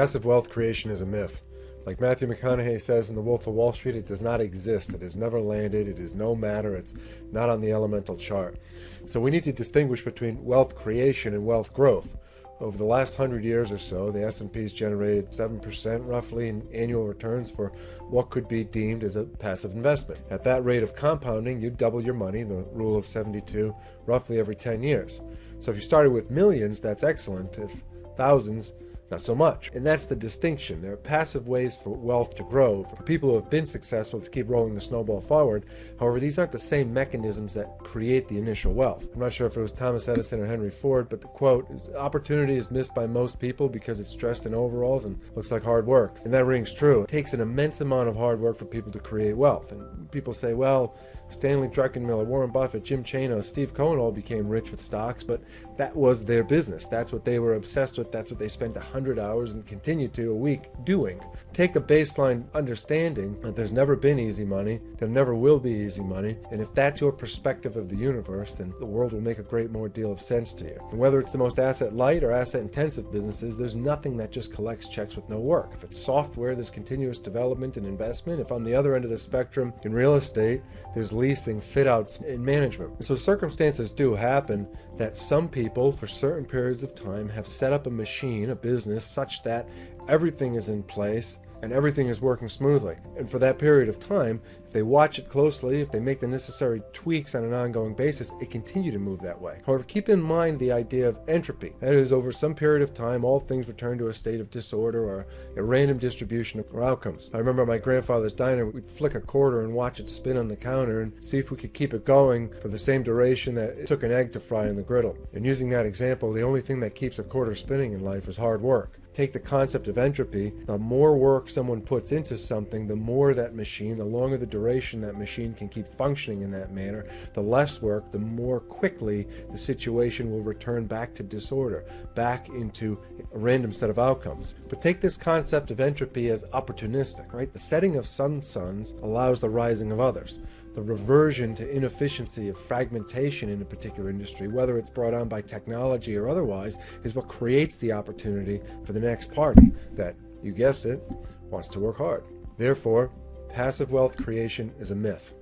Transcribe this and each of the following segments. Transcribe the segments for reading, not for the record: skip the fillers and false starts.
Passive wealth creation is a myth. Like Matthew McConaughey says in The Wolf of Wall Street, it does not exist. It has never landed. It is no matter. It's not on the elemental chart. So we need to distinguish between wealth creation and wealth growth. Over the last 100 years or so, the S&P's generated 7% roughly in annual returns for what could be deemed as a passive investment. At that rate of compounding, you'd double your money, the rule of 72, roughly every 10 years. So if you started with millions, that's excellent. If thousands, not so much. And that's the distinction. There are passive ways for wealth to grow, for people who have been successful to keep rolling the snowball forward. However, these aren't the same mechanisms that create the initial wealth. I'm not sure if it was Thomas Edison or Henry Ford, but the quote is, "Opportunity is missed by most people because it's dressed in overalls and looks like hard work." And that rings true. It takes an immense amount of hard work for people to create wealth. And people say, well, Stanley Druckenmiller, Warren Buffett, Jim Chanos, Steve Cohen all became rich with stocks, but that was their business. That's what they were obsessed with. That's what they spent 100 hours and continue to a week doing. Take a baseline understanding that there's never been easy money, there never will be easy money, and if that's your perspective of the universe, then the world will make a great more deal of sense to you. And whether it's the most asset light or asset intensive businesses, there's nothing that just collects checks with no work. If it's software, there's continuous development and investment. If on the other end of the spectrum in real estate, there's leasing, fit outs, and management. And so circumstances do happen that some people for certain periods of time have set up a machine, a business, such that everything is in place and everything is working smoothly. And for that period of time, if they watch it closely, if they make the necessary tweaks on an ongoing basis, it continue to move that way. However, keep in mind the idea of entropy. That is, over some period of time, all things return to a state of disorder or a random distribution of outcomes. I remember at my grandfather's diner, we'd flick a quarter and watch it spin on the counter and see if we could keep it going for the same duration that it took an egg to fry in the griddle. And using that example, the only thing that keeps a quarter spinning in life is hard work. Take the concept of entropy. The more work someone puts into something, the more that machine, the longer the duration that machine can keep functioning in that manner, the less work, the more quickly the situation will return back to disorder, back into a random set of outcomes. But take this concept of entropy as opportunistic, right? The setting of some suns allows the rising of others. The reversion to inefficiency of fragmentation in a particular industry, whether it's brought on by technology or otherwise, is what creates the opportunity for the next party that, you guessed it, wants to work hard. Therefore, passive wealth creation is a myth.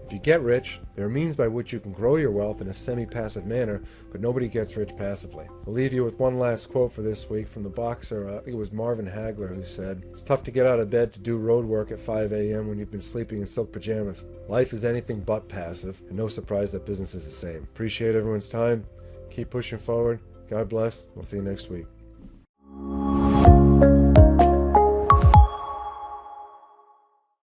If you get rich, there are means by which you can grow your wealth in a semi-passive manner, but nobody gets rich passively. I'll leave you with one last quote for this week from the boxer, I think it was Marvin Hagler, who said, "It's tough to get out of bed to do road work at 5 a.m. when you've been sleeping in silk pajamas. Life is anything but passive, and no surprise that business is the same." Appreciate everyone's time. Keep pushing forward. God bless. We'll see you next week.